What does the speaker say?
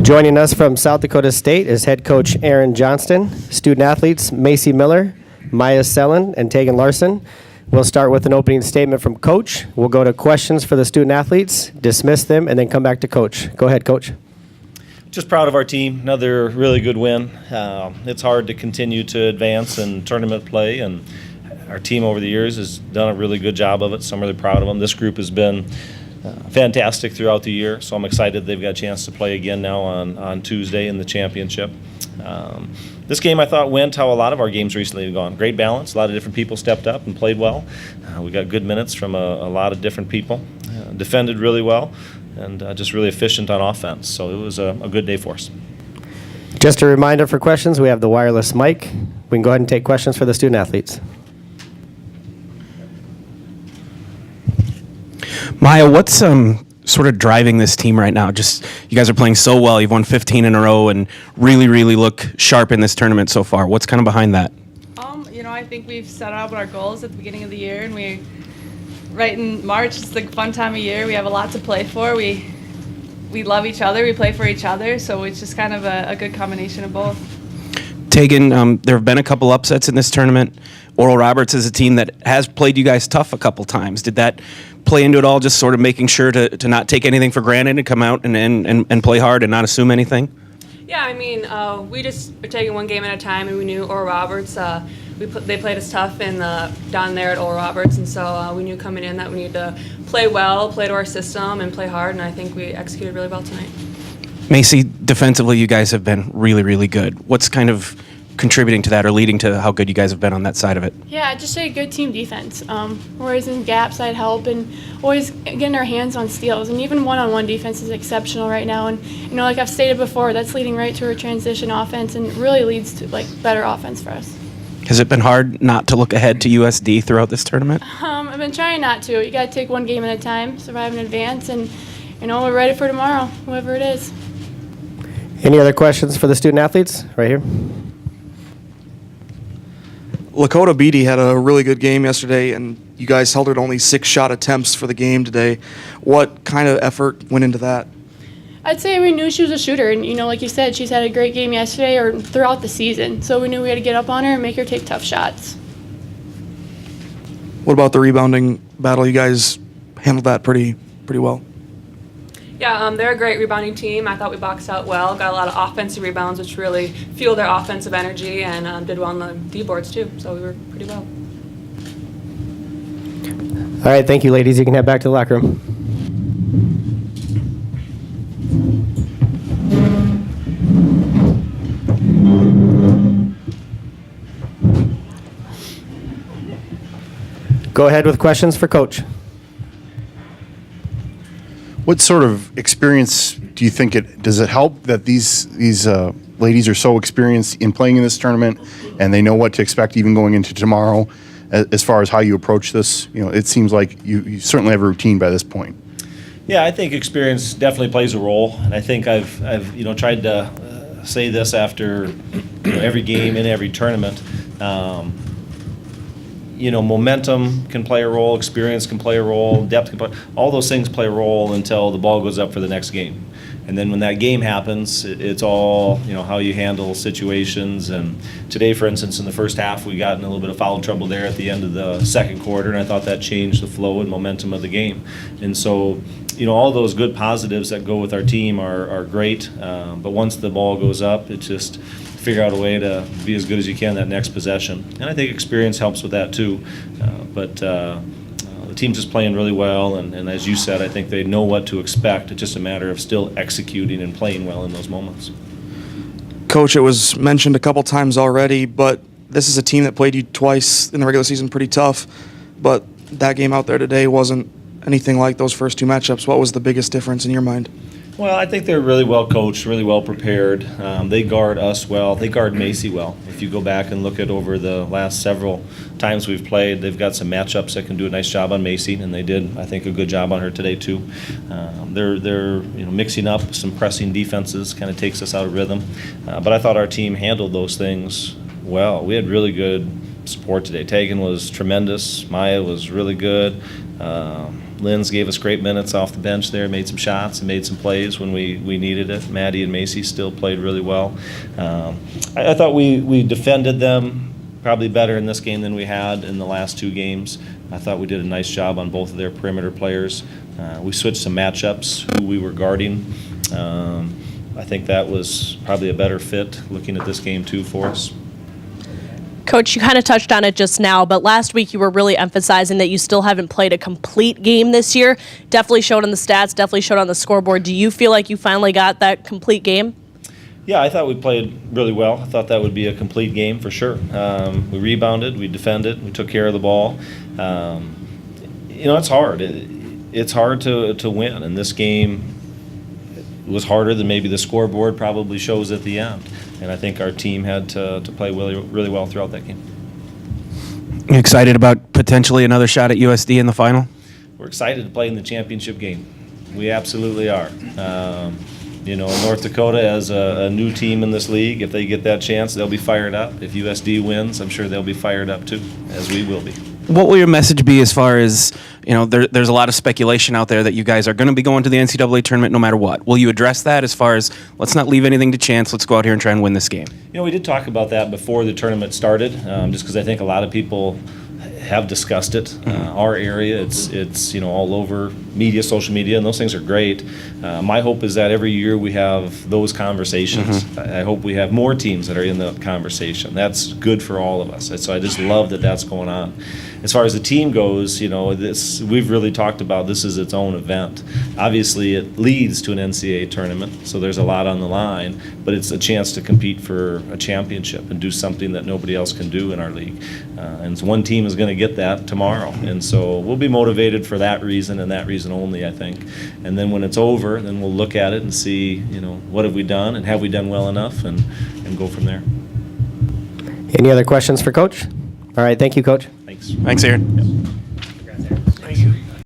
Joining us from South Dakota State is head coach Aaron Johnston, student athletes Macy Miller, Myah Selland, and Tagyn Larson. We'll start with an opening statement from Coach. We'll go to questions for the student athletes, dismiss them, and then come back to Coach. Go ahead, Coach. Just proud of our team. Another really good win. It's hard to continue to advance in tournament play, and our team over the years has done a really good job of it, so I'm really proud of them. This group has been fantastic throughout the year, so I'm excited they've got a chance to play again now on Tuesday in the championship. This game I thought went how a lot of our games recently have gone. Great balance. A lot of different people stepped up and played well. We got good minutes from a lot of different people. Defended really well and just really efficient on offense. So it was a good day for us. Just a reminder for questions, we have the wireless mic. We can go ahead and take questions for the student athletes. Myah, what's sort of driving this team right now? Just you guys are playing so well. You've won 15 in a row and really look sharp in this tournament so far. What's kind of behind that? I think we've set out our goals at the beginning of the year, and right in March, it's the fun time of year. We have a lot to play for. We love each other. We play for each other, so it's just kind of a good combination of both. Tagyn, there have been a couple upsets in this tournament. Oral Roberts is a team that has played you guys tough a couple times. Did that play into it all, just sort of making sure to not take anything for granted and come out and play hard and not assume anything? Yeah, we just are taking one game at a time, and we knew Oral Roberts. They played us tough down there at Oral Roberts, and so we knew coming in that we needed to play well, play to our system, and play hard, and I think we executed really well tonight. Macy, defensively, you guys have been really good. What's kind of contributing to that or leading to how good you guys have been on that side of it? Yeah, just a good team defense. We're always in gaps, I'd help, and always getting our hands on steals. And even one-on-one defense is exceptional right now. And, like I've stated before, that's leading right to a transition offense and really leads to, better offense for us. Has it been hard not to look ahead to USD throughout this tournament? I've been trying not to. You got to take one game at a time, survive in advance, and, we're ready for tomorrow, whoever it is. Any other questions for the student athletes? Right here. Lakota Beatty had a really good game yesterday, and you guys held her to only 6 shot attempts for the game today. What kind of effort went into that? I'd say we knew she was a shooter, and, like you said, she's had a great game yesterday or throughout the season. So we knew we had to get up on her and make her take tough shots. What about the rebounding battle? You guys handled that pretty well. Yeah, they're a great rebounding team. I thought we boxed out well, got a lot of offensive rebounds, which really fueled their offensive energy, and did well on the D-boards too, so we were pretty well. All right, thank you, ladies. You can head back to the locker room. Go ahead with questions for Coach. What sort of experience do you think does it help that these ladies are so experienced in playing in this tournament and they know what to expect even going into tomorrow as far as how you approach this? It seems like you certainly have a routine by this point. Yeah, I think experience definitely plays a role, and I think I've tried to say this after every game in every tournament. Momentum can play a role, experience can play a role, depth can play, all those things play a role until the ball goes up for the next game. And then when that game happens, it's all, how you handle situations. And today, for instance, in the first half, we got in a little bit of foul trouble there at the end of the second quarter, and I thought that changed the flow and momentum of the game. And so, all those good positives that go with our team are great, but once the ball goes up, it's just figure out a way to be as good as you can that next possession. And I think experience helps with that too. But the team's just playing really well, and as you said, I think they know what to expect. It's just a matter of still executing and playing well in those moments. Coach, it was mentioned a couple times already, but this is a team that played you twice in the regular season pretty tough, but that game out there today wasn't anything like those first 2 matchups. What was the biggest difference in your mind? Well, I think they're really well coached, really well prepared. They guard us well. They guard Macy well. If you go back and look at over the last several times we've played, they've got some matchups that can do a nice job on Macy, and they did, I think, a good job on her today too. They're mixing up some pressing defenses, kind of takes us out of rhythm. But I thought our team handled those things well. We had really good support today. Tagyn was tremendous. Myah was really good. Linz gave us great minutes off the bench there, made some shots and made some plays when we needed it. Maddie and Macy still played really well. I thought we defended them probably better in this game than we had in the last 2 games. I thought we did a nice job on both of their perimeter players. We switched some matchups, who we were guarding. I think that was probably a better fit looking at this game too for us. Coach, you kind of touched on it just now, but last week you were really emphasizing that you still haven't played a complete game this year. Definitely showed on the stats, definitely showed on the scoreboard. Do you feel like you finally got that complete game? Yeah, I thought we played really well. I thought that would be a complete game for sure. We rebounded, we defended, we took care of the ball. It's hard. It's hard to win, and this game was harder than maybe the scoreboard probably shows at the end. And I think our team had to play really, really well throughout that game. You excited about potentially another shot at USD in the final? We're excited to play in the championship game. We absolutely are. North Dakota as a new team in this league, if they get that chance, they'll be fired up. If USD wins, I'm sure they'll be fired up too, as we will be. What will your message be as far as, there's a lot of speculation out there that you guys are going to be going to the NCAA tournament no matter what. Will you address that as far as, let's not leave anything to chance, let's go out here and try and win this game? We did talk about that before the tournament started, just because I think a lot of people have discussed it. Our area, it's all over media, social media, and those things are great. My hope is that every year we have those conversations. I hope we have more teams that are in the conversation. That's good for all of us. So I just love that that's going on. As far as the team goes, we've really talked about this as its own event. Obviously, it leads to an NCAA tournament, so there's a lot on the line, but it's a chance to compete for a championship and do something that nobody else can do in our league. And one team is going to get that tomorrow, and so we'll be motivated for that reason and that reason only, I think. And then when it's over, then we'll look at it and see, what have we done and have we done well enough, and go from there. Any other questions for Coach? All right, thank you, Coach. Thanks. Thanks, Aaron. Yep.